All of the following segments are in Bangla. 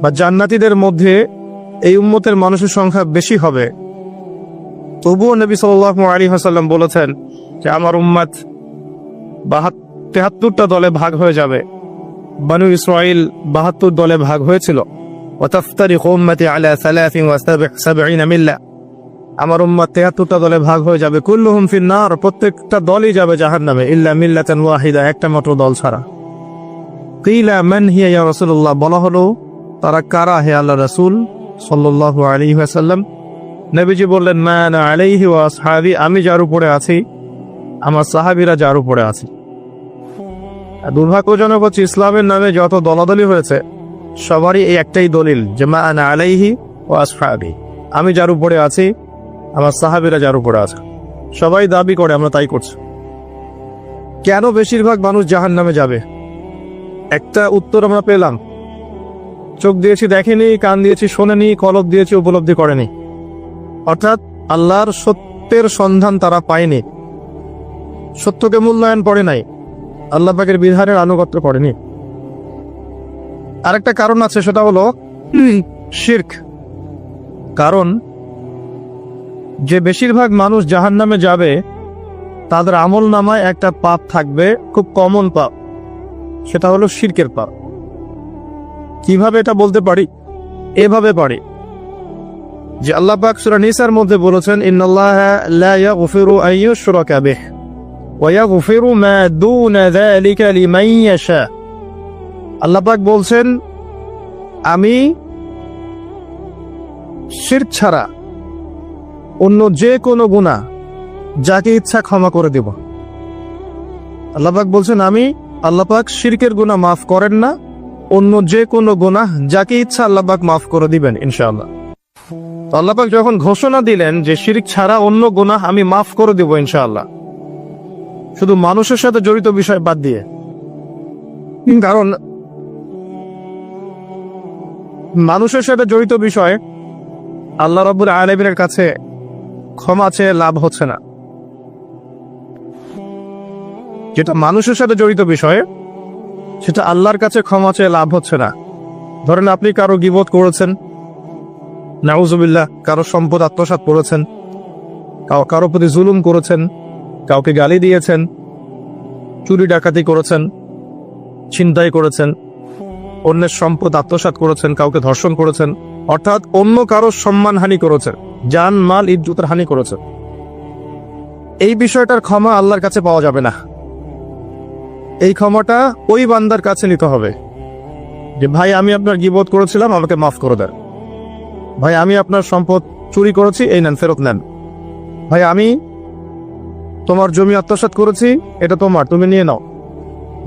বা জান্নাতীদের মধ্যে এই উম্মতের মানুষের সংখ্যা বেশি হবে, তবুও নবী সাল্লাল্লাহু আলাইহি ওয়াসাল্লাম বলেছেন যে আমার উম্মত 73টা দলে ভাগ হয়ে যাবে। বনু ইসরাইল 72 দলে ভাগ হয়েছিল। ওয়াতাফতারিকু উম্মতি আলা 73 মিল্লা, আমার উম্মত 73টা দলে ভাগ হয়ে যাবে। কুল্লুহুম ফিন্নার, প্রত্যেকটা দলই যাবে জাহান্নামে, ইল্লা মিল্লাতান ওয়াহিদা, একটা মাত্র দল ছাড়া। কিলা মান হিয়া ইয়া রাসূলুল্লাহ, বলা হলো তারা কারা হে আল্লাহ রাসূল সাল্লাল্লাহু আলাইহি ওয়াসাল্লাম? নবীজি বললেন মা আনা আলাইহি ওয়া আসহাবি, আমি যার উপরে আছি, আমার সাহাবীরা যার উপরে আছে। দুর্ভাগ্যজনক হচ্ছে ইসলামের নামে যত দলাদলি হয়েছে সবারই এই একটাই দলিল যে মা আনা আলাইহি ওয়া আসহাবি, আমি যার উপরে আছি, আমার সাহাবীরা যার উপরে আছে। সবাই দাবি করে, আমরা তাই করছি। কেন বেশিরভাগ মানুষ জাহান্নামে যাবে? একটা উত্তর আমরা পেলাম, চোখ দিয়েছি দেখেনি, কান দিয়েছি শোনেনি, কলব দিয়েছি উপলব্ধি করেনি। অর্থাৎ আল্লাহর সত্যের সন্ধান তারা পায়নি, সত্যকে মূল্যায়ন করে নাই, আল্লাহ পাকের বিধানের আনুগত্য করেনি। আরেকটা কারণ আছে, সেটা হলো শিরক। কারণ যে বেশিরভাগ মানুষ জাহান্নামে যাবে তাদের আমল নামায় একটা পাপ থাকবে, খুব কমন পাপ, সেটা হলো শিরকের পাপ। কিভাবে এটা বলতে পারি? এভাবে পারি যে আল্লাহ পাক সূরা নিসার মধ্যে বলেছেন ইন্নাল্লাহা লা ইয়াগফিরু আন ইউশরাকা বিহি ওয়া ইয়াগফিরু মা দুনা যালিকা লিমান ইয়াশা। আল্লাহ পাক বলছেন আমি শিরক ছাড়া অন্য যে কোনো গুনাহ যাকে ইচ্ছা ক্ষমা করে দেব। আল্লাহ পাক বলছেন আল্লাহ পাক শিরকের গুনাহ মাফ করেন না, অন্য যে কোনো গুনাহ যাকে ইচ্ছা আল্লাহ পাক মাফ করে দিবেন ইনশাআল্লাহ। আল্লাহ পাক যখন ঘোষণা দিলেন যে শিরক ছাড়া অন্য গুনাহ আমি মাফ করে দেব ইনশাআল্লাহ, শুধু মানুষের সাথে জড়িত বিষয় বাদ দিয়ে। কারণ মানুষের সাথে জড়িত বিষয় আল্লাহ রাব্বুল আলামিনের কাছে ক্ষমা চেয়ে লাভ হচ্ছে না। যেটা মানুষের সাথে জড়িত বিষয় সেটা আল্লাহর কাছে ক্ষমা চেয়ে লাভ হচ্ছে না। ধরেন আপনি কারো গীবত করেছেন, নাউজুবিল্লাহ, কারো সম্পদ আত্মসাৎ করেছেন, কারো প্রতি জুলুম করেছেন, কাউকে গালি দিয়েছেন, চুরি ডাকাতি করেছেন, ছিনতাই করেছেন, অন্যের সম্পদ আত্মসাৎ করেছেন, কাউকে ধর্ষণ করেছেন, অর্থাৎ অন্য কারো সম্মানহানি করেছেন, জান মাল ইজ্জতের হানি করেছেন। এই বিষয়টার ক্ষমা আল্লাহর কাছে পাওয়া যাবে না। এই ক্ষমাটা ওই বান্দার কাছে নিতে হবে যে ভাই আমি আপনার গীবত করেছিলাম, আমাকে মাফ করে দেন। ভাই আমি আপনার সম্পদ চুরি করেছি, এই নেন, ফেরত নেন। ভাই আমি তোমার জমি আত্মসাৎ করেছি, এটা তোমার, তুমি নিয়ে নাও।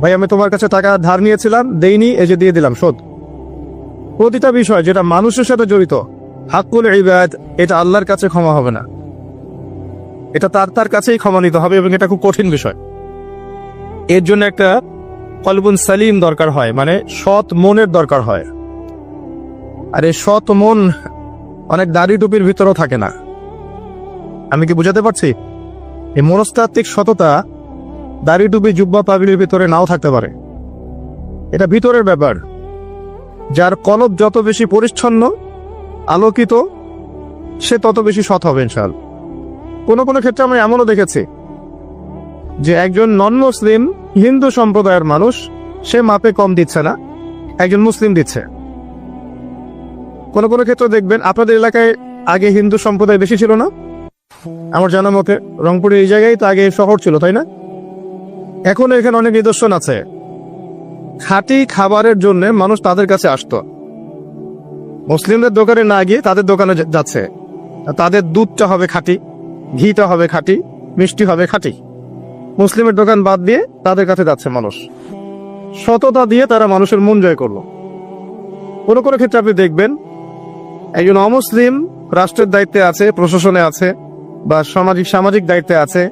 ভাই আমি তোমার কাছে টাকা ধার নিয়েছিলাম, দেইনি, এই যে দিয়ে দিলাম, শোধ। প্রতিটা বিষয় যেটা মানুষের সাথে জড়িত, হাক্কুল ইবাদ, এটা আল্লাহর কাছে ক্ষমা হবে না, এটা তার কাছেই ক্ষমা নিতে হবে, এবং এটা খুব কঠিন বিষয়। এর জন্য একটা কলবুন সালিম দরকার হয়, মানে সৎ মনের দরকার হয়। আর এই সৎ মন অনেক দাড়ি টুপির ভিতরেও থাকে না। আমি কি বুঝাতে পারছি? এই মনস্তাত্ত্বিক সততা দাড়ি টুপি জুব্বা পাগড়ির ভিতরে নাও থাকতে পারে, এটা ভিতরের ব্যাপার। যার কলব যত বেশি পরিচ্ছন্ন আলোকিত, সে তত বেশি সৎ হবে ইনশাআল্লাহ। কোনো কোনো ক্ষেত্রে আমরা এমনও দেখেছি যে একজন নন মুসলিম হিন্দু সম্প্রদায়ের মানুষ, সে মাপে কম দিচ্ছে না, একজন মুসলিম দিচ্ছে। কোনো কোনো ক্ষেত্রে দেখবেন আপনাদের এলাকায় আগে হিন্দু সম্প্রদায় বেশি ছিল না? আমার জানা মতে রংপুরের এই জায়গায় তো আগে শহর ছিল, তাই না? এখন এখানে অনেক নিদর্শন আছে, খাঁটি খাবারের জন্য মানুষ তাদের কাছে আসতো, মুসলিমদের দোকানে না গিয়ে তাদের দোকানে যাচ্ছে। তাদের দুধটা হবে খাঁটি, ঘিটা হবে খাঁটি, মিষ্টি হবে খাঁটি। মুসলিমের দোকান বাদ দিয়ে তাদের কাছে যাচ্ছে মানুষ। সততা দিয়ে তারা মানুষের মন জয় করলো। কোনো কোনো ক্ষেত্রে আপনি দেখবেন একজন অমুসলিম রাষ্ট্রের দায়িত্বে আছে, প্রশাসনে আছে, বা সামাজিক দায়িত্বে আছে,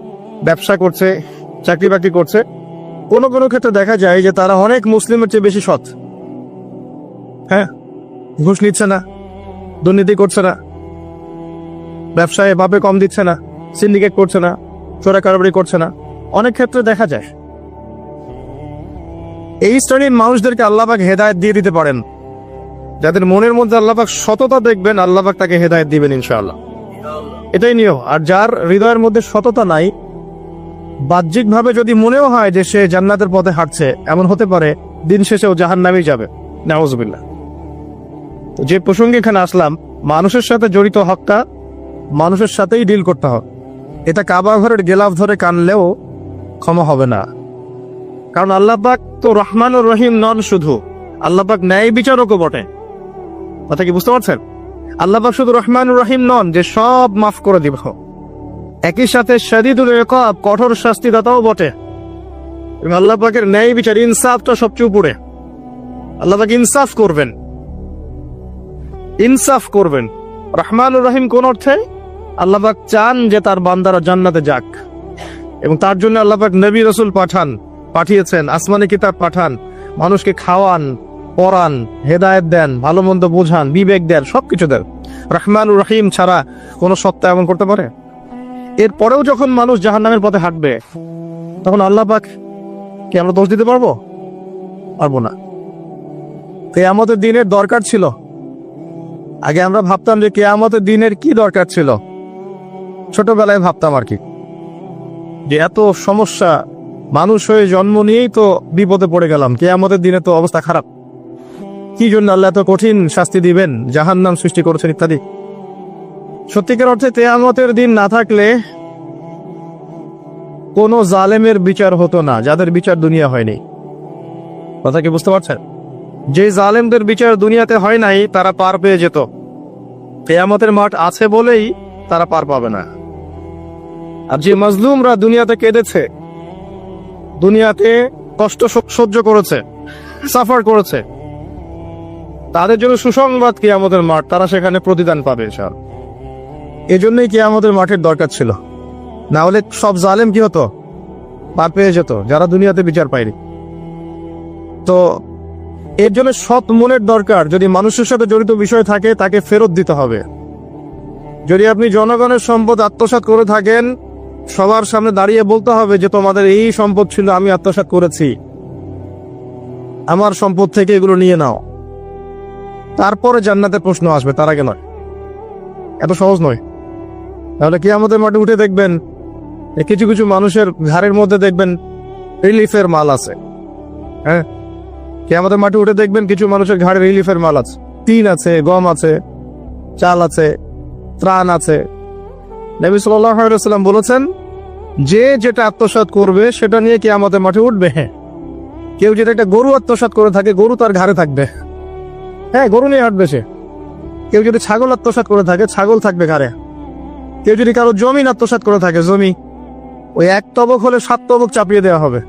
ব্যবসা করছে, চাকরি বাকরি করছে। কোনো কোনো ক্ষেত্রে দেখা যায় যে তারা অনেক মুসলিমের চেয়ে বেশি সৎ। হ্যাঁ, ঘুষ নিচ্ছে না, দুর্নীতি করছে না, ব্যবসায় ভাবে কম দিচ্ছে না, সিন্ডিকেট করছে না, চোরা কারবারি করছে না, অনেক ক্ষেত্রে দেখা যায়। এই শ্রেণীর মানুষদেরকে আল্লাহ পাক হেদায়েত দিয়ে দিতে পারেন। যাদের মনের মধ্যে আল্লাহ পাক সততা দেখবেন, আল্লাহ পাক তাকে হেদায়েত দিবেন ইনশাআল্লাহ। এটাই নিয়ম। আর যার হৃদয়ের মধ্যে সততা নাই, বাহ্যিকভাবে যদি মনেও হয় যে সে জান্নাতের পথে হাঁটছে, এমন হতে পারে দিন শেষেও জাহান্নামেই যাবে, নাউজুবিল্লাহ। যে প্রসঙ্গে এখানে আসলাম, মানুষের সাথে জড়িত হকটা মানুষের সাথেই ডিল করতে হবে। এটা কাবা ঘরের গেলাফ ধরে কানলেও ক্ষমা হবে না, কারণ আল্লাহ পাক তো রহমানুর রহিম নন, শুধু আল্লাহ পাক ন্যায় বিচারকও বটে। কথা কি বুঝতে পারছেন? আল্লাহ পাক শুধু রহমানুর রহিম নন যে সব মাফ করে দিব, একই সাথে শাদীদুল ইকাব, কঠোর শাস্তিদাতাও বটে। এবং আল্লাহ পাকের ন্যায় বিচার, ইনসাফটা সবচেয়ে উপরে। আল্লাহ পাক ইনসাফ করবেন, ইনসাফ করবেন। রহমানুর রহিম কোন অর্থে? আল্লাহ পাক চান যে তার বান্দারা জান্নাতে যাক, এবং তার জন্য আল্লাহ পাক নবী রাসূল পাঠিয়েছেন, আসমানি কিতাব পাঠান, মানুষকে খাওয়ান, পড়ান, হেদায়েত দেন, ভালো মন্দ বোঝান, বিবেক দেন, সবকিছু দেন। রহমানুর রহিম ছাড়া কোন সত্তা এমন করতে পারে? এরপরেও যখন মানুষ জাহান্নামের পথে হাঁটবে, তখন আল্লাহ পাক কি আমরা দোষ দিতে পারবো? পারবো না। কিয়ামতের দিনের দরকার ছিল। আগে আমরা ভাবতাম যে কিয়ামতের দিনের কি দরকার ছিল, ছোটবেলায় ভাবতাম আর কি, যে এত সমস্যা, মানুষ হয়ে জন্ম নিয়েই তো বিপদে পড়ে গেলাম, কিয়ামতের দিনে তো অবস্থা খারাপ, কি জন্য আল্লাহ এত কঠিন শাস্তি দিবেন, জাহান্নাম সৃষ্টি করেছেন ইত্যাদি। সত্যিকার অর্থে কিয়ামতের দিন না থাকলে কোন জালেমের বিচার হতো না, যাদের বিচার দুনিয়া হয়নি। কথা কি বুঝতে পারছেন? যে জালেমদের বিচার দুনিয়াতে হয় নাই, তারা পার পেয়ে যেত। কিয়ামতের মাঠ আছে বলেই তারা পার পাবে না। আর যে মাজলুমরা দুনিয়াতে কেঁদেছে, দুনিয়াতে কষ্ট সহ্য করেছে, সাফার করেছে, তাদের জন্য সুসংবাদ কিয়ামতের মাঠ, তারা সেখানে প্রতিদান পাবে ইনশাআল্লাহ। এজন্যই কিয়ামতের মাঠের দরকার ছিল, না হলে সব জালেম কি হতো? পার পেয়ে যেত, যারা দুনিয়াতে বিচার পায়নি। তো এর জন্য সৎ মনের দরকার। যদি মানুষের সাথে জড়িত বিষয় থাকে, তাকে ফেরত দিতে হবে। যদি আপনি জনগণের সম্পদ আত্মসাৎ করে থাকেন, সবার সামনে দাঁড়িয়ে বলতে হবে যে তোমাদের এই সম্পদ ছিল, আমি আত্মসাৎ করেছি, আমার সম্পদ থেকে এগুলো নিয়ে নাও। তারপরে জান্নাতের প্রশ্ন আসবে, তার আগে নয়। এত সহজ নয়। তাহলে কিয়ামতের মাঠে উঠে দেখবেন কিছু কিছু মানুষের ঘাড়ের মধ্যে দেখবেন রিলিফের মাল আছে। হ্যাঁ, কিয়ামতের মাঠে উঠে দেখবেন কিছু মানুষের ঘাড়ে রিলিফের মাল আছে, টিন আছে, গম আছে, চাল আছে, ত্রাণ আছে। নবী সাল্লাল্লাহু আলাইহি ওয়াসাল্লাম বলেছেন, যে যেটা আত্মসাৎ করবে সেটা নিয়ে কিয়ামতের মাঠে উঠবে। হ্যাঁ, কেউ যদি একটা গরু আত্মসাৎ করে থাকে, গরু তার ঘাড়ে থাকবে। হ্যাঁ, গরু নিয়ে হাঁটবে সে। কেউ যদি ছাগল আত্মসাৎ করে থাকে, ছাগল থাকবে ঘাড়ে। কেউ যদি কারো জমিন আত্মসাৎ করে থাকে, জমি, ওই এক তবক হলে 7 তবক চাপিয়ে দেওয়া হবে।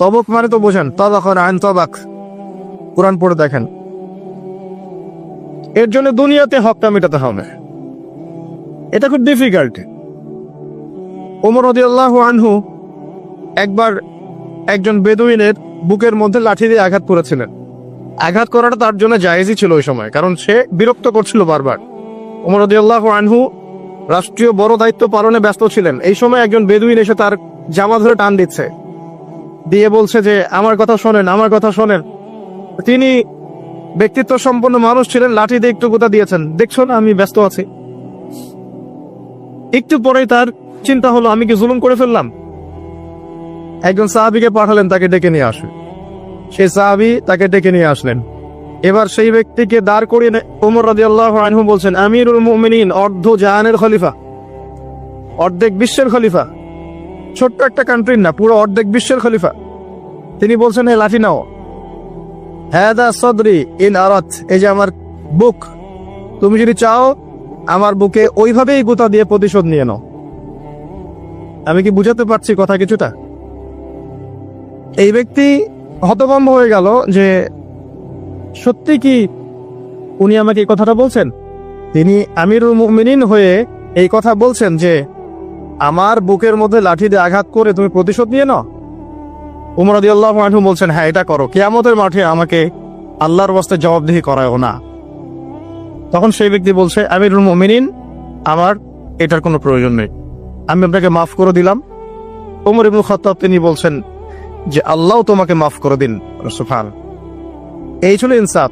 তবক মানে তো বোঝেন, তবাকন আন তবাক, কোরআন পড়ে দেখেন। এর জন্য দুনিয়াতে হকটা মেটাতে হবে, এটা খুব ডিফিকাল্ট। ওমর রাদিয়াল্লাহু আনহু একবার একজন বেদুইনের বুকের মধ্যে লাঠি দিয়ে আঘাত করেছিলেন। আঘাত করাটা তার জন্য জায়েজই ছিল ওই সময়, কারণ সে বিরক্ত করছিল বারবার। ওমর রাদিয়াল্লাহু আনহু রাষ্ট্রীয় বড় দায়িত্ব পালনে ব্যস্ত ছিলেন। এই সময় একজন বেদুইন এসে তার জামা ধরে টান দিচ্ছে, দিয়ে বলছে যে আমার কথা শোনেন, আমার কথা শোনেন। তিনি ব্যক্তিত্ব সম্পন্ন মানুষ ছিলেন, লাঠি দিয়ে একটু গুতা দিয়েছেন, দেখছো না আমি ব্যস্ত আছি। একটু পরেই তার চিন্তা হলো, আমি কি জুলুম করে ফেললাম? একজন সাহাবীকে পাঠালেন তাকে ডেকে নিয়ে আসবে। সেই সাহাবী তাকে ডেকে নিয়ে আসলেন। এবার সেই ব্যক্তিকে দাঁড় করিয়ে ওমর রাদিয়াল্লাহু আনহু বলছেন, আমিরুল মুমিনিন, অর্ধ জাহানের খলিফা, অর্ধেক বিশ্বের খলিফা, ছোট্ট একটা কান্ট্রির না, পুরো অর্ধেক বিশ্বের খলিফা। তিনি বলছেন, এই লাঠি নাও। হাদা সদরি ইন আরাত, এই যে আমার বুক, তুমি যদি চাও আমার বুকে ওইভাবেই গুতা দিয়ে প্রতিশোধ নিয়ে নাও। আমি কি বুঝাতে পারছি কথা কিছুটা? এই ব্যক্তি হতভম্ব হয়ে গেল যে সত্যি কি উনি আমাকে এই কথাটা বলছেন? তিনি আমিরুল মুমিনিন হয়ে এই কথা বলছেন যে আমার বুকের মধ্যে লাঠি দিয়ে আঘাত করে তুমি প্রতিশোধ নিয়ে নাও। ওমর রাদিয়াল্লাহু আনহু বলছেন, হ্যাঁ এটা করো, কিয়ামতের মাঠে আমাকে আল্লাহর ওয়াস্তে জবাবদিহি করায়ও না। তখন সেই ব্যক্তি বলছে, আমিরুল মুমিনিন, আমার এটার কোনো প্রয়োজন নেই, আমি আপনাকে মাফ করে দিলাম। ওমর ইবনে খাত্তাব তিনি বলছেন যে আল্লাহ তোমাকে মাফ করে দিন। সুবহান। এই ছিল ইনসাফ।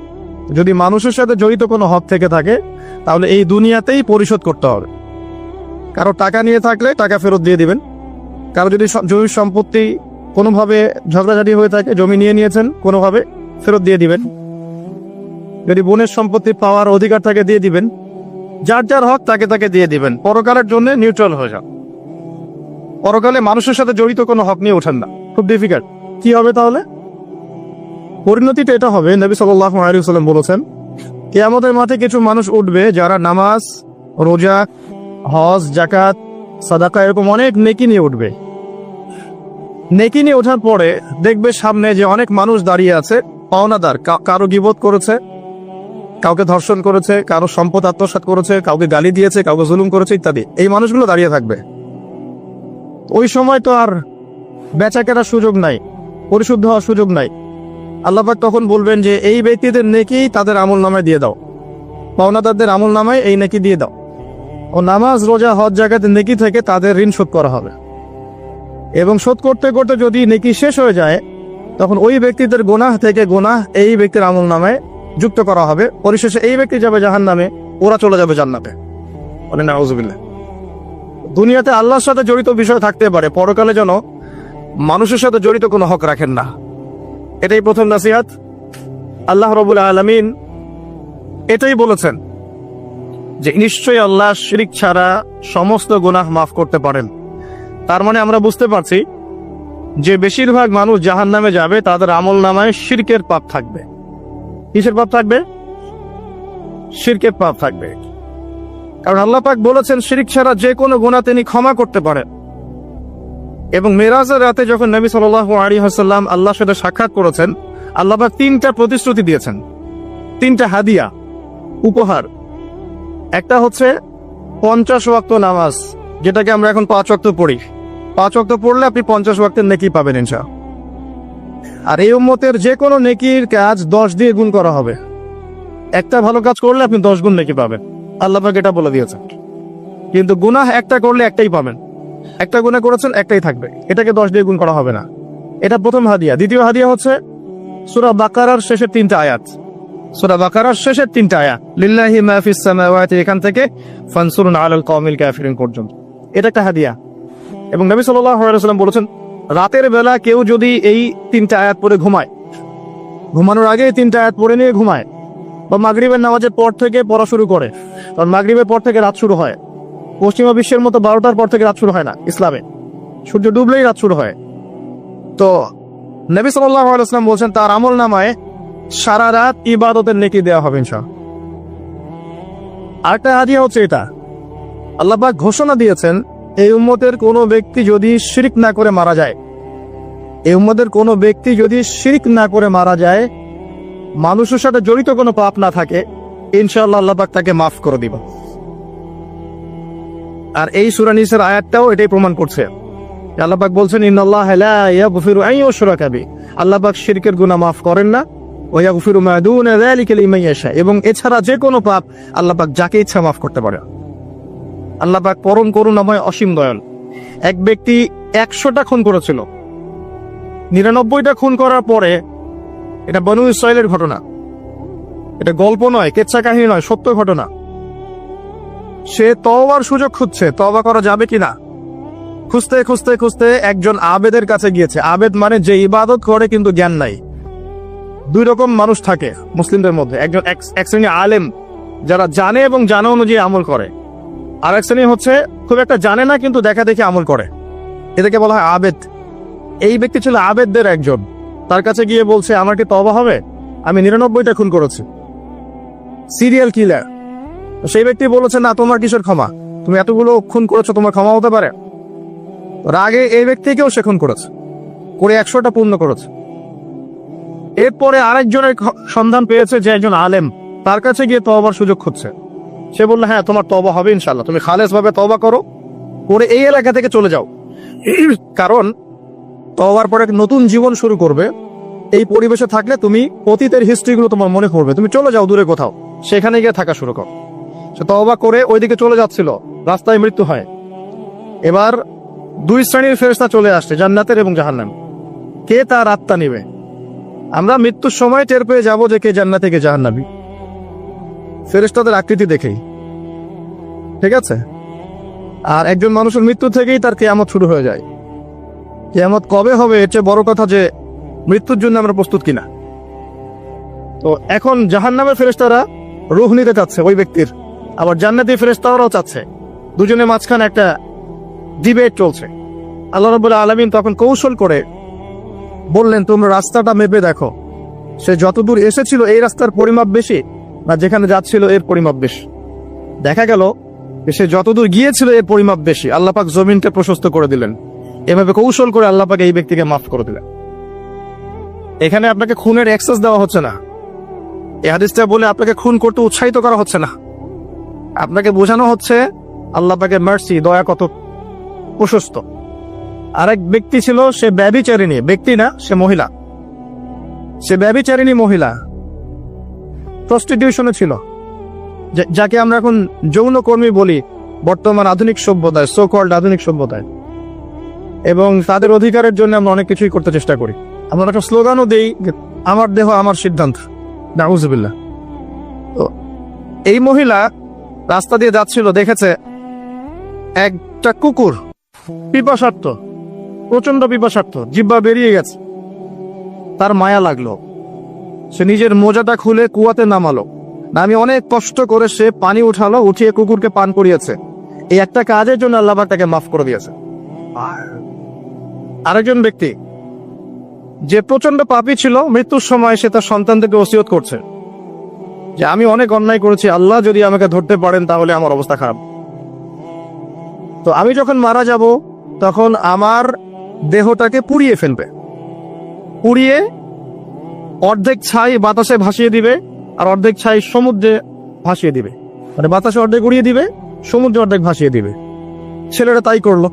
যদি মানুষের সাথে জড়িত কোনো হক থেকে থাকে তাহলে এই দুনিয়াতেই পরিশোধ করতে হবে। কারো টাকা নিয়ে থাকলে টাকা ফেরত দিয়ে দিবেন। কারো যদি জমি সম্পত্তি কোনোভাবে ঝগড়াঝাটি হয়ে থাকে, জমি নিয়ে নিয়েছেন কোনোভাবে, ফেরত দিয়ে দিবেন। যদি বোনের সম্পত্তি পাওয়ার অধিকার থাকে দিয়ে দিবেন। যার যার হক তাকে তাকে দিয়ে দিবেন। পরকালের জন্য নিউট্রাল হয়ে যান। পরকালে মানুষের সাথে জড়িত কোনো হক নিয়ে ওঠেন না, খুব ডিফিকাল্ট। কি হবে তাহলে? পরিণতিটা এটা হবে, নবী সাল্লাল্লাহু আলাইহি ওয়াসাল্লাম বলেছেন, কিয়ামতের মাঠে কিছু মানুষ উঠবে যারা নামাজ, রোজা, হজ, যাকাত, সাদাকা এরকম অনেক নেকি নিয়ে উঠবে। নেকি নিয়ে ওঠার পরে দেখবে সামনে যে অনেক মানুষ দাঁড়িয়ে আছে পাওনাদার, কারো গীবত করেছে, কাউকে ধর্ষণ করেছে, কারো সম্পদ আত্মসাৎ করেছে, কাউকে গালি দিয়েছে, কাউকে জুলুম করেছে ইত্যাদি। এই মানুষগুলো দাঁড়িয়ে থাকবে। ওই সময় তো আর বেচা কেনার সুযোগ নাই, পরিশুদ্ধ হওয়ার সুযোগ নাই। আল্লাহ পাক তখন বলবেন যে এই ব্যক্তিদের নেকি তাদের আমল নামায় দিয়ে দাও, পাওনাদারদের আমল নামায় এই নেকি দিয়ে দাও। ও নামাজ, রোজা, হজ, যাকাতের নেকি থেকে তাদের ঋণ শোধ করা হবে। এবং শোধ করতে করতে যদি নেকি শেষ হয়ে যায় তখন ওই ব্যক্তিদের গুনাহ থেকে গুনাহ এই ব্যক্তির আমল নামায় যুক্ত করা হবে। পরিশেষে এই ব্যক্তি যাবে জাহান্নামে, ওরা চলে যাবে জান্নাতে। বলেন নাউযুবিল্লাহ। দুনিয়াতে আল্লাহর সাথে জড়িত বিষয় থাকতে পারে, পরকালে যেন মানুষের সাথে জড়িত কোনো হক রাখেন না। এটাই প্রথম নসিহত। আল্লাহ রাব্বুল আলামিন এটাই বলেছেন যে নিশ্চয়ই আল্লাহ শিরক ছাড়া সমস্ত গুনাহ মাফ করতে পারেন। তার মানে আমরা বুঝতে পারছি যে বেশিরভাগ মানুষ জাহান্নামে যাবে তাদের আমল নামায় শিরকের পাপ থাকবে। কিসের পাপ থাকবে? শিরকের পাপ থাকবে। কারণ আল্লাহ পাক বলেছেন শিরক ছাড়া যে কোনো গুনাহ তিনি ক্ষমা করতে পারেন। এবং মেরাজের রাতে যখন নবী সাল্লাল্লাহু আলাইহি ওয়াসাল্লাম আল্লাহর সাথে সাক্ষাৎ করেছেন, আল্লাহ পাক 3টা প্রতিশ্রুতি দিয়েছেন, 3টা হাদিয়া, উপহার। একটা হচ্ছে 50 ওয়াক্ত নামাজ, যেটাকে আমরা এখন 5 ওয়াক্ত পড়ি। 5 ওয়াক্ত পড়লে আপনি 50 ওয়াক্তের নেকি পাবেন ইনশাআল্লাহ। আর এই উম্মতের যে কোনো নেকির কাজ 10 দিয়ে গুণ করা হবে। একটা ভালো কাজ করলে আপনি 10 গুণ নেকি পাবেন, আল্লাহ পাক এটা বলে দিয়েছেন। কিন্তু গুনাহ একটা করলে একটাই পাবেন। একটা গুনাহ করেছেন, একটাই থাকবে, এটাকে 10 দিয়ে গুণ করা হবে না। এটা প্রথম হাদিয়া। দ্বিতীয় হাদিয়া হচ্ছে সূরা বাকারার শেষের 3টা আয়াত। সূরা বাকারার শেষের 3টা আয়াত, লিল্লাহি মা ফিস সামাওয়াতি, এখান থেকে ফানসুরুন আলাল কওমিল কাফিরিন পর্যন্ত। এটা একটা হাদিয়া। এবং নবী সাল্লাল্লাহু আলাইহি ওয়াসাল্লাম বলেছেন, রাতের বেলা কেউ যদি এই 3টা আয়াত পড়ে ঘুমায়, ঘুমানোর আগে এই 3টা আয়াত পড়ে নিয়ে ঘুমায়, বা মাগরিবের নামাজের পর থেকে পড়া শুরু করে, কারণ মাগরিবের পর থেকে রাত শুরু হয়। পশ্চিমা বিশ্বের মতো 12টার পর থেকে রাত শুরু হয় না ইসলামে, সূর্য ডুবলেই রাত শুরু হয়। তো নবী সাল্লাল্লাহু আলাইহি ওয়াসাল্লাম বলছেন তার আমল নামায় সারা রাত ইবাদতের নেকি দেওয়া হবে ইনশাআল্লাহ। আরেকটা হাদিয়া হচ্ছে এটা, আল্লাহ পাক ঘোষণা দিয়েছেন এই উম্মতের কোনো ব্যক্তি যদি শিরক না করে মারা যায়, এই উম্মতের কোনো ব্যক্তি যদি শিরক না করে মারা যায়, মানুষের সাথে জড়িত কোনো পাপ না থাকে, ইনশাআল্লাহ আল্লাহ পাক তাকে মাফ করে দিবেন। আর এই সূরা নিসার আয়াতটাও এটাই প্রমাণ করছে। আল্লাহ পাক বলছেন, ইন্নাল্লাহা লা ইয়াগফিরু আন ইউশরাকা বিহি, আল্লাহ পাক শিরকের গুনাহ মাফ করেন না, ওয়া ইয়াগফিরু মা দুনা যালিকা লিমান ইয়াশা, এবং এছাড়া যে কোনো পাপ আল্লাহ পাক যাকে ইচ্ছা মাফ করতে পারে। আল্লাহ পাক পরম করুণাময়, অসীম দয়াল। এক ব্যক্তি 100টা খুন করেছিল, 99টা খুন করার পরে, এটা বনু ইসরাইলের ঘটনা, এটা গল্প নয়, কেচ্ছা কাহিনী নয়, সত্য ঘটনা। সে তওবার সুযোগ খুঁজছে, তওবা করা যাবে কিনা। খুঁজতে খুঁজতে খুঁজতে একজন আবেদের কাছে গিয়েছে। আবেদ মানে যে ইবাদত করে কিন্তু জ্ঞান নাই। 2 রকম মানুষ থাকে মুসলিমদের মধ্যে, একজন এক শ্রেণী আলেম যারা জানে এবং জানা অনুযায়ী আমল করে, আর এক শ্রেণী হচ্ছে খুব একটা জানে না কিন্তু দেখা দেখে আমল করে, এটাকে বলা হয় আবেদ। এই ব্যক্তি ছিল আবেদদের একজন। তার কাছে গিয়ে বলছে, আমার কি তওবা হবে? আমি 99টা খুন করেছি, সিরিয়াল কিলার। সেই ব্যক্তি বলেছে, না, তোমার কিসের ক্ষমা? তুমি এতগুলো খুন করেছো, তোমার ক্ষমা হতে পারে? রাগে এই ব্যক্তিকেও সে খুন করেছে, করে 100টা পূর্ণ করেছে। এরপরে আরেকজনের সন্ধান পেয়েছে যে একজন আলেম, তার কাছে গিয়ে তওবার সুযোগ খুঁজছে। সে বলল, হ্যাঁ, তোমার তওবা হবে ইনশাআল্লাহ, তুমি খালেস ভাবে তওবা করো, করে এই এলাকা থেকে চলে যাও। কারণ তওবার পরে নতুন জীবন শুরু করবে। এই পরিবেশে থাকলে তুমি অতীতের হিস্ট্রিগুলো তোমার মনে পড়বে, তুমি চলে যাও দূরে কোথাও, সেখানে গিয়ে থাকা শুরু করো। সে তওবা করে ওইদিকে চলে যাচ্ছিল, রাস্তায় মৃত্যু হয়। এবার 2 শ্রেণীর ফেরেশতা চলে আসছে, জান্নাতের এবং জাহান্নাম। কে তার আত্মা নিবে? আমরা মৃত্যুর সময় টের পেয়ে যাব যে কে জান্নাতি কে জাহান্নামী ফেরেশতাদের আকৃতি দেখেই, ঠিক আছে? আর একজন মানুষের মৃত্যু থেকেই তার কিয়ামত শুরু হয়ে যায়। কিয়ামত কবে হবে এর চেয়ে বড় কথা যে মৃত্যুর জন্য আমরা প্রস্তুত কিনা। তো এখন জাহান্নামের ফেরেশতারা রূহ নিতে চাচ্ছে ওই ব্যক্তির, আবার জান্নাতি ফেরেশতারাও চাচ্ছে। দুজনের মাঝখানে একটা ডিবেট চলছে। আল্লাহ রাব্বুল আলামিন তখন কৌশল করে বললেন, তোমরা রাস্তাটা মেপে দেখো, সে যতদূর এসেছিল এই রাস্তার পরিমাপ বেশি না যেখানে যাচ্ছিল এর পরিমাপ বেশি। দেখা গেল সে যতদূর গিয়েছিল এর পরিমাপ বেশি। আল্লাহ পাক জমিনকে প্রশস্ত করে দিলেন। এভাবে কৌশল করে আল্লাহ পাক এই ব্যক্তিকে মাফ করে দিলেন। এখানে আপনাকে খুনের অ্যাক্সেস দেওয়া হচ্ছে না। এই হাদিসটা বলে আপনাকে খুন করতে উৎসাহিত করা হচ্ছে না। আপনাকে বোঝানো হচ্ছে আল্লাহ পাকের মার্সি, দয়া কত প্রশস্ত। আরেক ব্যক্তি ছিল, সে ব্যভিচারিণী, ব্যক্তি না, সে মহিলা। সে ব্যভিচারিণী মহিলা, প্রস্টিটিউশনে ছিল, যাকে আমরা এখন যৌনকর্মী বলি বর্তমান আধুনিক সভ্যতায়, সো কল্ড আধুনিক সভ্যতায়। এবং তাদের অধিকারের জন্য আমরা অনেক কিছুই করতে চেষ্টা করি। আমরা একটা স্লোগানও দেই, আমার দেহ আমার সিদ্ধান্ত, নাউজুবিল্লাহ। তো এই মহিলা রাস্তা দিয়ে যাচ্ছিল, দেখেছে একটা কুকুর পিপাসার্থ, প্রচন্ড পিপাসার্থ, জিহ্বা বেরিয়ে গেছে। তার মায়া লাগলো, সে নিজের মোজাটা খুলে কুয়াতে নামালো, নামিয়ে অনেক কষ্ট করে সে পানি উঠালো, উঠিয়ে কুকুরকে পান করিয়েছে। এই একটা কাজের জন্য আল্লাহ পাক তাকে মাফ করে দিয়েছে। আরেকজন ব্যক্তি যে প্রচন্ড পাপী ছিল, মৃত্যুর সময় সে তার সন্তানদেরকে ওসিয়ত করছে যে আমি অনেক অন্যায় করেছি, আল্লাহ যদি আমাকে ধরতে পারেন তাহলে আমার অবস্থা খারাপ। তো আমি যখন মারা যাব তখন আমার দেহটাকে পুড়িয়ে ফেলবে, পুড়িয়ে অর্ধেক ছাই বাতাসে ভাসিয়ে দিবে আর অর্ধেক ছাই সমুদ্রে ভাসিয়ে দিবে। মানে বাতাসে অর্ধেক উড়িয়ে দিবে, সমুদ্রে অর্ধেক ভাসিয়ে দিবে। ছেলেরা তাই করলো।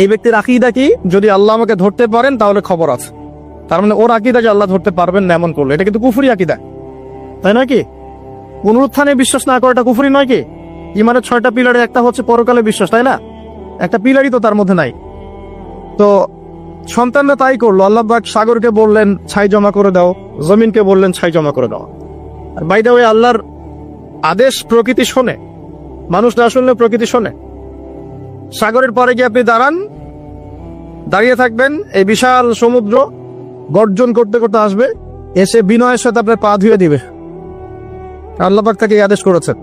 এই ব্যক্তির আকীদা কি, যদি আল্লাহ আমাকে ধরতে পারেন তাহলে খবর আছে। তার মানে ওর আকীদা যে আল্লাহ ধরতে পারবেন না এমন করলো, এটা কিন্তু কুফরি আকীদা, তাই নয় কি? পুনরুত্থানে বিশ্বাস না করাটা কুফরি নয় কি? ইমানের 6টা পিলারে একটা হচ্ছে পরকালে বিশ্বাস, তাই না? একটা পিলারই তো তার মধ্যে নাই। তো সন্তানরা তাই করলো। আল্লাহ পাক সাগরকে বললেন ছাই জমা করে দাও, জমিনকে বললেন ছাই জমা করে দাও। আর বাই দ্য ওয়ে, আল্লাহর আদেশ প্রকৃতি শোনে, মানুষ না শুনলে প্রকৃতি শোনে। সাগরের পরে গিয়ে আপনি দাঁড়িয়ে থাকবেন, এই বিশাল সমুদ্র গর্জন করতে করতে আসবে, এসে বিনয়ের সাথে আপনার পা ধুয়ে দিবে। আল্লাহ পাক তাকে আদেশ করেছেন,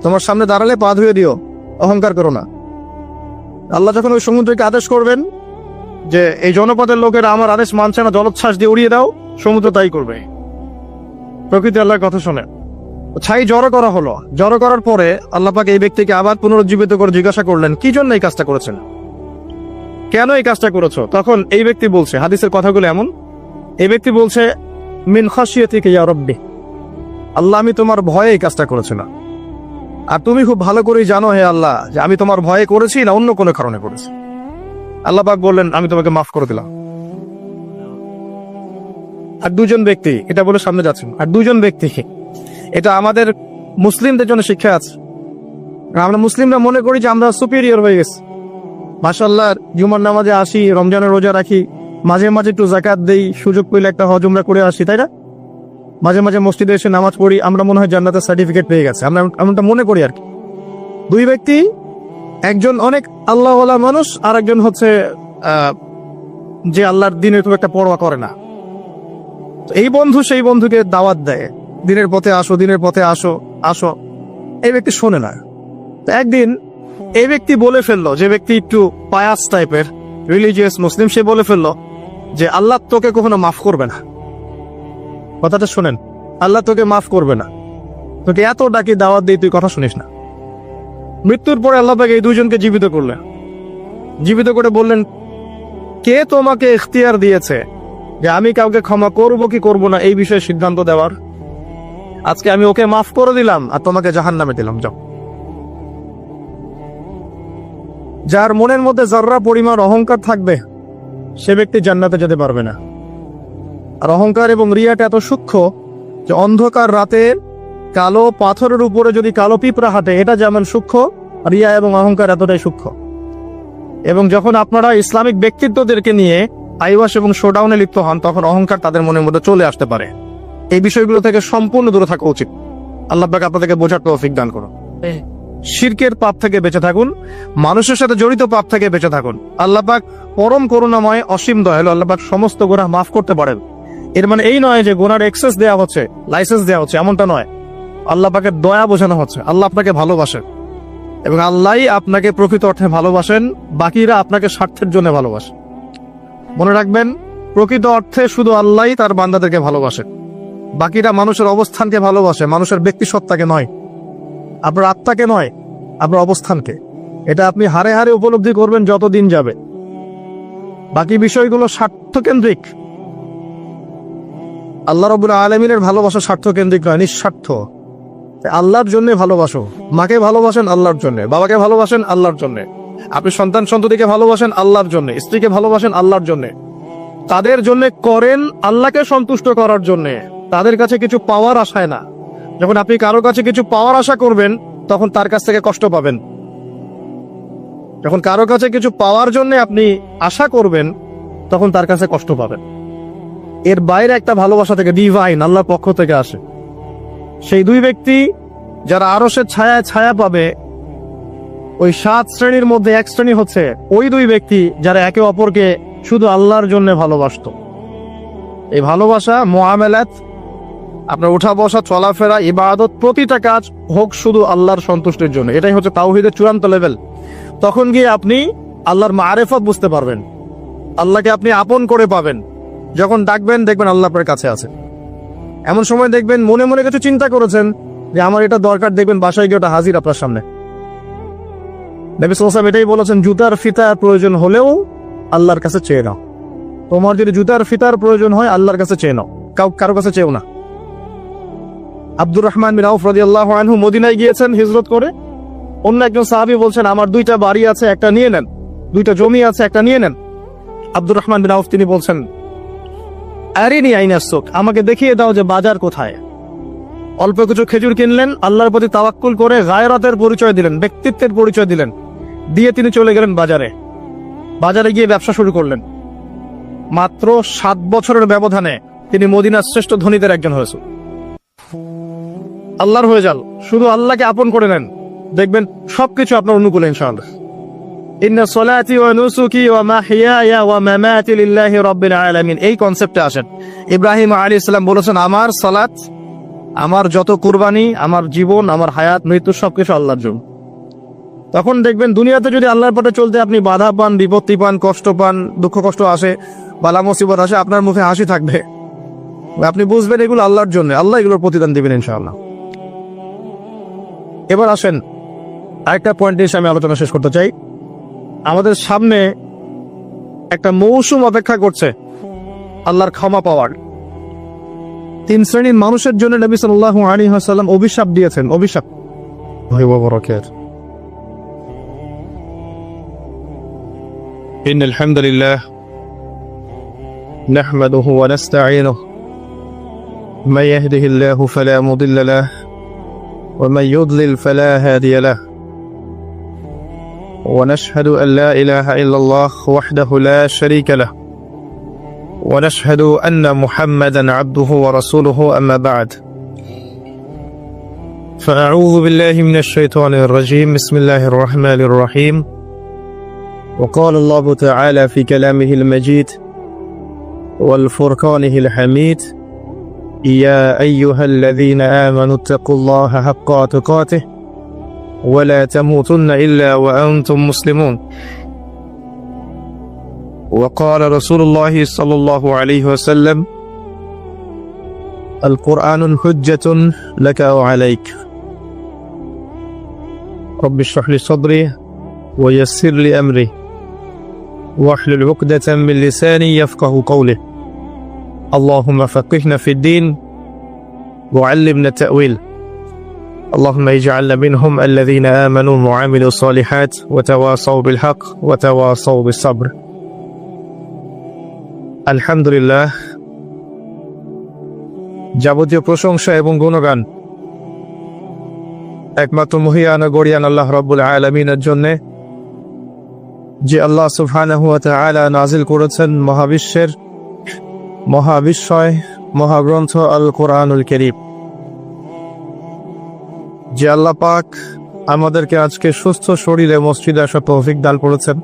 তোমার সামনে দাঁড়ালে পা ধুয়ে দিও, অহংকার করো না। আল্লাহ যখন ওই সমুদ্রকে আদেশ করবেন যে এই জনপদের লোকেরা আমার আদেশ মানছে না, জলোচ্ছ্বাস দিয়ে উড়িয়ে দাও, সমুদ্র তাই করবে। প্রকৃতি আল্লাহর কথা শোনে। ছাই জড়ো করা হলো। জড়ো করার পরে আল্লাহ পাক এই ব্যক্তিকে আবার পুনরুজ্জীবিত করে জিজ্ঞাসা করলেন, কি জন্য এই কাজটা করেছেন, কেন এই কাজটা করেছো? তখন এই ব্যক্তি বলছে, হাদিসের কথাগুলো এমন, এই ব্যক্তি বলছে, মিন খাশিয়াতিকা ইয়া রাব্বি, আল্লাহ আমি তোমার ভয়ে এই কাজটা করেছি না। আর তুমি খুব ভালো করেই জানো হে আল্লাহ যে আমি তোমার ভয়ে করেছি না অন্য কোনো কারণে করেছি। আল্লাহ পাক বললেন, আমি তোমাকে মাফ করে দিলাম। আর দুজন ব্যক্তি, এটা বলে সামনে যাচ্ছেন, আর দুজন ব্যক্তি, এটা আমাদের মুসলিমদের জন্য শিক্ষা আছে। আমরা মুসলিমরা মনে করি যে আমরা সুপিরিয়র হয়ে গেছি। মাশাআল্লাহ, জুমার নামাজে আসি, রমজানের রোজা রাখি, মাঝে মাঝে একটু জাকাত দেই, সুযোগ পেলে একটা হজ উমরা করে আসি, তাই না? মাঝে মাঝে মসজিদে এসে নামাজ পড়ি, আমরা মনে হয় জান্নাতের সার্টিফিকেট পেয়ে গেছে, আমরা এমনটা মনে করি আর কি। দুই ব্যক্তি, একজন অনেক আল্লাহওয়ালা মানুষ, আর একজন হচ্ছে যে আল্লাহর দিনের খুব একটা পরোয়া করে না। এই বন্ধু সেই বন্ধুকে দাওয়াত দেয়, দিনের পথে আসো, দিনের পথে আসো আসো। এই ব্যক্তি শোনে না। একদিন এই ব্যক্তি বলে ফেললো, যে ব্যক্তি একটু পায়াস টাইপের রিলিজিয়াস মুসলিম, সে বলে ফেললো যে আল্লাহ তোকে কখনো মাফ করবে না। কথাটা শোনেন, আল্লাহ তোকে মাফ করবে না, তোকে এত ডাকি দাওয়াত দিই, তুই কথা শুনিস না। মৃত্যুর পরে আল্লাহ পাক এই দুইজনকে জীবিত করলেন। জীবিত করে বললেন, কে তোমাকে ইখতিয়ার দিয়েছে যে আমি কাউকে ক্ষমা করব কি করব না এই বিষয়ে সিদ্ধান্ত দেওয়ার? আজকে আমি ওকে মাফ করে দিলাম আর তোমাকে জাহান্নামে দিলাম, যাও। যার মনের মধ্যে যাররা পরিমাণ অহংকার থাকবে সে ব্যক্তি জান্নাতে যেতে পারবে না। আর অহংকার এবং রিয়াটা এত সূক্ষ্ম যে অন্ধকার রাতের কালো পাথরের উপরে যদি কালো পিঁপড়া হাঁটে, এটা যেমন সূক্ষ্ম, রিয়া এবং অহংকার এতটাই সূক্ষ্ম। এবং যখন আপনারা ইসলামিক ব্যক্তিত্বদেরকে নিয়ে আইওয়াশ এবং শোডাউনে লিপ্ত হন, তখন অহংকার তাদের মনের মধ্যে চলে আসতে পারে। এই বিষয়গুলো থেকে সম্পূর্ণ দূরে থাকা উচিত। আল্লাহ পাক আপনাদেরকে বোঝার তৌফিক দান করুন। শিরকের পাপ থেকে বেঁচে থাকুন, মানুষের সাথে জড়িত পাপ থেকে বেঁচে থাকুন। আল্লাহ পাক পরম করুণাময়, অসীম দয়ালু। আল্লাহ পাক সমস্ত গুনাহ মাফ করতে পারেন। এর মানে এই নয় যে গুনার এক্সেস দেওয়া হচ্ছে, লাইসেন্স দেওয়া হচ্ছে, এমনটা নয়। আল্লাহ পাকের দয়া বোঝানো হচ্ছে। আল্লাহ আপনাকে ভালোবাসেন এবং আল্লাহই আপনাকে প্রকৃত অর্থে ভালোবাসেন, বাকিরা আপনাকে স্বার্থের জন্য ভালোবাসেন। মনে রাখবেন, প্রকৃত অর্থে শুধু আল্লাহই তার বান্দাদেরকে ভালোবাসেন, বাকিরা মানুষের অবস্থানকে ভালোবাসে, মানুষের ব্যক্তি সত্তাকে নয়, আপনার আত্মাকে নয়, আপনার অবস্থানকে। এটা আপনি হারে হারে উপলব্ধি করবেন যত দিন যাবে। বাকি বিষয়গুলো স্বার্থকেন্দ্রিক। আল্লাহ রাব্বুল আলামিনের ভালোবাসা স্বার্থকেন্দ্রিক নয়, নিঃস্বার্থ। আল্লাহর জন্য ভালোবাসো। মাকে ভালোবাসেন আল্লাহর জন্য, বাবাকে ভালোবাসেন আল্লাহর জন্য, আপনি সন্তান সন্ততিকে ভালোবাসেন আল্লাহর জন্য, স্ত্রীকে ভালোবাসেন আল্লাহর জন্য। তাদের জন্য করেন আল্লাহকে সন্তুষ্ট করার জন্য, তাদের কাছে কিছু পাওয়ার আশায় না। যখন আপনি কারো কাছে কিছু পাওয়ার আশা করবেন, তখন তার কাছ থেকে কষ্ট পাবেন। যখন কারো কাছে কিছু পাওয়ার জন্য আপনি আশা করবেন, তখন তার কাছে কষ্ট পাবেন। এর বাইরে একটা ভালোবাসা থেকে, ডিভাইন, আল্লাহর পক্ষ থেকে আসে। সেই দুই ব্যক্তি যারা আরশের ছায়ায় ছায়া পাবে, ওই 7 শ্রেণীর মধ্যে এক শ্রেণী হচ্ছে ওই দুই ব্যক্তি যারা একে অপরকে শুধু আল্লাহর জন্য ভালোবাসত। এই ভালোবাসা, মুআমালাত, আপনার উঠা বসা, চলাফেরা, ইবাদত, প্রতিটা কাজ হোক শুধু আল্লাহর সন্তুষ্টির জন্য। এটাই হচ্ছে তাওহীদের চূড়ান্ত লেভেল। তখন গিয়ে আপনি আল্লাহর মারিফত বুঝতে পারবেন, আল্লাহকে আপনি আপন করে পাবেন। যখন ডাকবেন, দেখবেন আল্লাহ আপনার কাছে আছে। এমন সময় দেখবেন মনে মনে কিছু চিন্তা করেছেন যে আমার এটা দরকার, দেখবেন বাসায় গিয়ে ওটা হাজির আপনার সামনে। নবী সাল্লাল্লাহু আলাইহি ওয়াসাল্লাম এটাই বলেছেন, জুতার ফিতার প্রয়োজন হলেও আল্লাহর কাছে চেয়ে নাও। তোমার যদি জুতার ফিতার প্রয়োজন হয়, আল্লাহর কাছে চেয়ে নাও, কারো কাছে চেয়েও না। আব্দুর রহমান বিন আউফ রাদিয়াল্লাহু আনহু মদিনায় গিয়েছেন হিজরত করে। অন্য একজন সাহাবী বলছেন, আমার 2টা বাড়ি আছে, একটা নিয়ে নেন, 2টা জমি আছে, একটা নিয়ে নেন। আব্দুর রহমান বিন আউফ তিনি বলছেন, আরিনি আইনাস সুক, আমাকে দেখিয়ে দাও যে বাজার কোথায়। অল্প কিছু খেজুর কিনলেন, আল্লাহর প্রতি তাওয়াক্কুল করে গায়রাতের পরিচয় দিলেন, ব্যক্তিত্বের পরিচয় দিলেন, দিয়ে তিনি চলে গেলেন বাজারে। বাজারে গিয়ে ব্যবসা শুরু করলেন। মাত্র 7 বছরের ব্যবধানে তিনি মদিনার শ্রেষ্ঠ ধনীদের একজন হয়েছেন। আল্লাহর হয়ে যান, শুধু আল্লাহকে আপন করে নেন, দেখবেন সবকিছু আপনার অনুকূলে ইনশাআল্লাহ। ইন্না সলাতি ওয়া নুসুকি ওয়া মাহইয়ায়া ওয়া মামাতি লিল্লাহি রাব্বিল আলামিন, এই কনসেপ্টে আসেন। ইব্রাহিম আলাইহিস সালাম বলেছেন, আমার সালাত, আমার যত কুরবানি, আমার জীবন, আমার হায়াত, মৃত্যু সবকিছু আল্লাহর জন্য। তখন দেখবেন দুনিয়াতে যদি আল্লাহর পথে চলতে আপনি বাধা পান, বিপত্তি পান, কষ্ট পান, দুঃখ কষ্ট আসে, বালা মুসিবত আসে, আপনার মুখে হাসি থাকবে। আপনি বুঝবেন এগুলো আল্লাহর জন্য, আল্লাহ এগুলোর প্রতিদান দিবেন ইনশাআল্লাহ। এবার আসেন আরেকটা পয়েন্ট নিয়ে আমি আলোচনা শেষ করতে চাই। আমাদের সামনে একটা মৌসুম অপেক্ষা করছে আল্লাহর ক্ষমা পাওয়ার। 3 শ্রেণীর মানুষের জন্য নবী সাল্লাল্লাহু আলাইহি ওয়াসাল্লাম অভিশাপ দিয়েছেন। অভিশাপ ইন্নাল হামদুলিল্লাহ নাহমাদুহু ওয়া নাস্তাঈনুহু মান ইয়াহদিহিল্লাহু ফালা মুদিল্লা লাহু ওয়া মান ইউদ্লিল ফালা হাদিয়া লাহু ونشهد أن لا إله إلا الله وحده لا شريك له ونشهد أن محمدا عبده ورسوله أما بعد فأعوذ بالله من الشيطان الرجيم بسم الله الرحمن الرحيم وقال الله تعالى في كلامه المجيد والفرقانه الحميد يا أيها الذين آمنوا اتقوا الله حق تقاته ولا تموتن إلا وأنتم مسلمون وقال رسول الله صلى الله عليه وسلم القرآن حجة لك وعليك رب اشرح لي صدري ويسر لي أمري واحلل عقدة من لساني يفقه قولي اللهم فقهنا في الدين وعلمنا التأويل اللهم اجعلنا منهم الذين آمنوا وعملوا الصالحات وتواصوا بالحق وتواصوا بالصبر আলহামদুলিল্লাহ, যাবতীয় প্রশংসা এবং গুণগান একমাত্র মহিয়ান গরিয়ান আল্লাহ রাব্বুল আলামিনের জন্য, যে আল্লাহ সুবহানাহু ওয়া তাআলা নাজিল করেছেন মহাবিশ্বের মহাবিশ্বয় মহাগ্রন্থ আল কোরআনুল কারীম। যে আল্লাহ পাক আমাদেরকে আজকে সুস্থ শরীরে মসজিদে আসার তৌফিক দান করেছেন,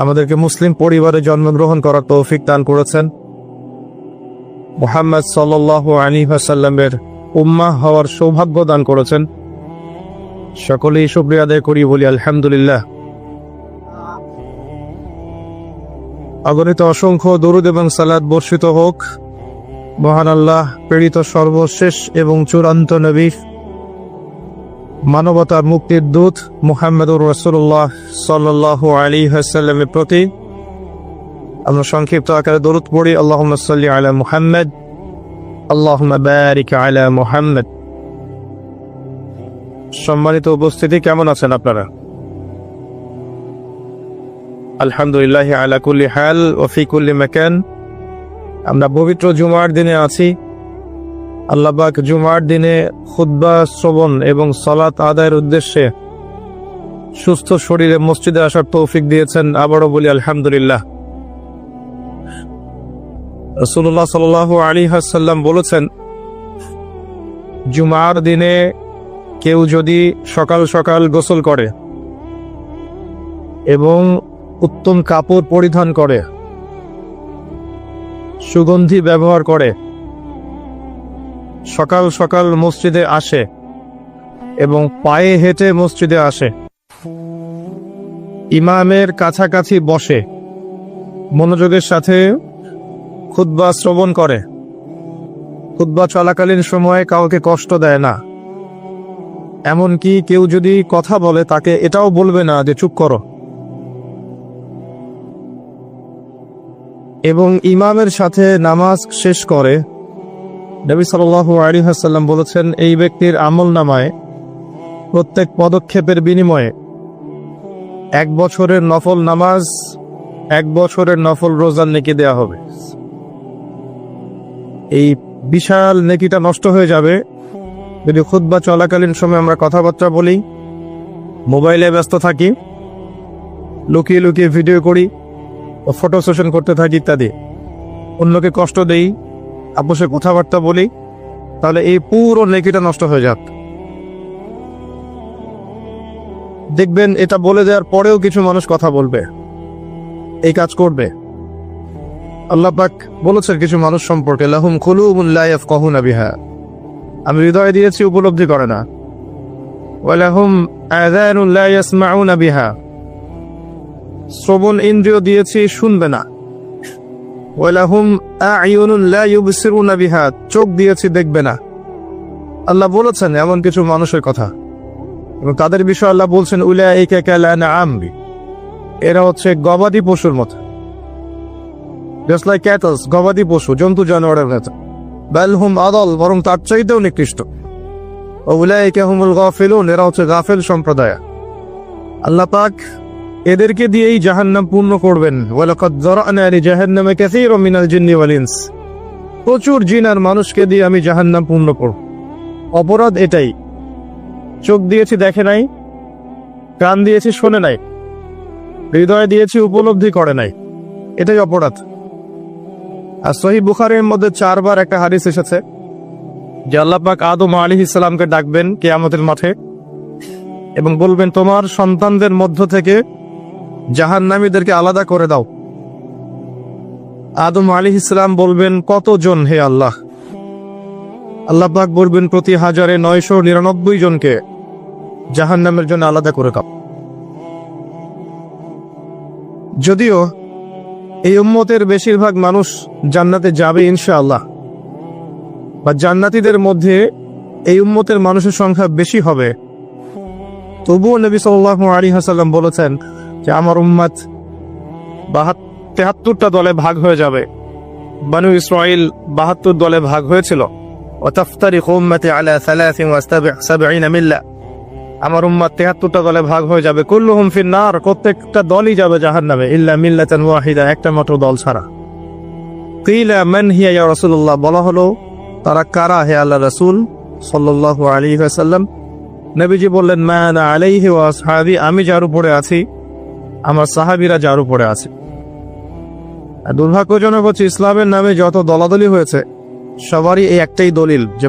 আমাদেরকে মুসলিম পরিবারে জন্মগ্রহণ করার তৌফিক দান করেছেন, মুহাম্মদ সাল্লাল্লাহু আলাইহি ওয়াসাল্লামের উম্মাহ হওয়ার সৌভাগ্য দান করেছেন, সকলেই শুকরিয়া আদায় করি, বলি আলহামদুলিল্লাহ। অগণিত অসংখ্য দরুদ এবং সালাত বর্ষিত হোক মহান আল্লাহ প্রেরিত সর্বশেষ এবং চূড়ান্ত নবী, মানবতার মুক্তির দূত মুহাম্মদুর রাসূলুল্লাহ সাল্লাল্লাহু আলাইহি ওয়াসাল্লামের প্রতি। আমরা সংক্ষিপ্ত আকারে দরুদ পড়ি, আল্লাহুম্মা সাল্লি আলা মুহাম্মদ, আল্লাহুম্মা বারিক আলা মুহাম্মদ। সম্মানিত উপস্থিতি, কেমন আছেন আপনারা? আলহামদুলিল্লাহ আলা কুল্লি হাল ওয়া ফি কুল্লি মাকান। আমরা পবিত্র জুমার দিনে আছি। আল্লাহ পাক জুমার দিনে খুতবা শ্রবণ এবং সালাত আদায়ের উদ্দেশ্যে সুস্থ শরীরে মসজিদে আসার তৌফিক দিয়েছেন, আবারও বলি আলহামদুলিল্লাহ। রাসূলুল্লাহ সাল্লাল্লাহু আলাইহি ওয়াসাল্লাম বলেছেন, জুমার দিনে কেউ যদি সকাল সকাল গোসল করে এবং উত্তম কাপড় পরিধান করে, সুগন্ধি ব্যবহার করে, সকাল সকাল মসজিদে আসে এবং পায়ে হেঁটে মসজিদে আসে, ইমামের কাছাকাছি বসে, মনোযোগের সাথে খুতবা শ্রবণ করে, খুতবা চলাকালীন সময়ে কাউকে কষ্ট দেয় না, এমনকি কেউ যদি কথা বলে তাকে এটাও বলবে না যে চুপ করো, এবং ইমামের সাথে নামাজ শেষ করে, নবী সাল্লাল্লাহু আলাইহি ওয়াসাল্লাম বলেছেন, এই ব্যক্তির আমলনামায় প্রত্যেক পদক্ষেপের বিনিময়ে 1 বছরের নফল নামাজ, 1 বছরের নফল রোজার নেকি দেয়া হবে। এই বিশাল নেকিটা নষ্ট হয়ে যাবে যদি খুতবা চলাকালীন সময় আমরা কথাবার্তা বলি, মোবাইলে ব্যস্ত থাকি, লুকিয়ে লুকিয়ে ভিডিও করি, ফটো সেশন করতে থাকি ইত্যাদি, অন্যকে কষ্ট দেই, আপোষে কথাবার্তা বলি, তাহলে এই পুরো নেকিটা নষ্ট হয়ে যাক। দেখবেন এটা বলে দেওয়ার পরেও কিছু মানুষ কথা বলবে, এই কাজ করবে। আল্লাহ পাক বলেছেন কিছু মানুষ সম্পর্কে, লাহুম কুলুবুন লা ইয়াফকাহুনা বিহা, আমি হৃদয় দিয়েছি উপলব্ধি করে না, ওয়া লাহুম আযানুন লা ইয়াসমাউনা বিহা, শ্রবণ ইন্দ্রিয় দিয়েছি শুনবে না, ওয়া লাহুম আ'য়ুনুন লা ইউবসিরুনা বিহা, চোখ দিয়েছি দেখবে না। আল্লাহ বলেছেন এমন কিছু মানুষের কথা, এবং তাদের বিষয়ে আল্লাহ বলছেন, উলাইকা কাল আনআম, এরা হচ্ছে গবাদি পশুর মতো, জাস্ট লাইক ক্যাটলস, গবাদি পশু, জন্তু জানোয়ারের মতো। বাল হুম আদাল, বরং তার চাইতেও নিকৃষ্ট। উলাইকা হুমুল গাফিলুন, এরা হচ্ছে গাফেল সম্প্রদায়। আল্লাহ পাক এদেরকে দিয়েই জাহান্নাম পূর্ণ করবেন। ওয়ালাকাদ যারানা লিজাহান্নামা কাসীরাম মিনাল জিন্নি ওয়াল ইনস, প্রচুর জিন আর মানুষকে দিয়ে আমি জাহান্নাম পূর্ণ করব। অপরাধ এটাই, চোখ দিয়েছি দেখে নাই, কান দিয়েছি শোনে নাই, হৃদয় দিয়েছি উপলব্ধি করে নাই, এটাই অপরাধ। আর সহিহ বুখারীর মধ্যে 4 বার একটা হাদিস এসেছে যে আল্লাহ পাক আদম আলাইহিস সালামকে ডাকবেন কিয়ামতের মাঠে এবং বলবেন, তোমার সন্তানদের মধ্য থেকে জাহান্নামীদেরকে আলাদা করে দাও। আদম আলাইহিস সালাম বলবেন, কতজন হে আল্লাহ? আল্লাহ পাক বলবেন, প্রতি 1999 জনকে জাহান্নামের জন্য আলাদা করে দাও। যদিও এই উম্মতের বেশিরভাগ মানুষ জান্নাতে যাবে ইনশাআল্লাহ, বা জান্নাতীদের মধ্যে এই উম্মতের মানুষের সংখ্যা বেশি হবে, তবুও নবী সাল্লাল্লাহু আলাইহি ওয়াসাল্লাম বলেছেন যে আমার উম্মত 73টা দলে ভাগ হয়ে যাবে। বনু ইসরাইল 72 দলে ভাগ হয়েছিল। ওয়া তাফতারিকু উম্মতি আলা 73 মিল্লা, আমার উম্মত 73টা দলে ভাগ হয়ে যাবে। কুল্লুহুম ফিন নার, প্রত্যেকটা দলই যাবে জাহান্নামে, ইল্লা মিল্লাতান ওয়াহিদা, একটা মাত্র দল ছাড়া। কিলা মান হিয়া ইয়া রাসূলুল্লাহ, বলা হলো তারা কারা হে আল্লাহ রাসূল সাল্লাল্লাহু আলাইহি ওয়াসাল্লাম? নবীজি বললেন, মা আনা আলাইহি ওয়া আসহাবি, আমি যার উপরে আছি আমার সাহাবীরা যার উপরে আছে। আর দুর্ভাগ্যজনক হচ্ছে ইসলামের নামে যত দলাদলি হয়েছে সবারই এই একটাই দলিল যে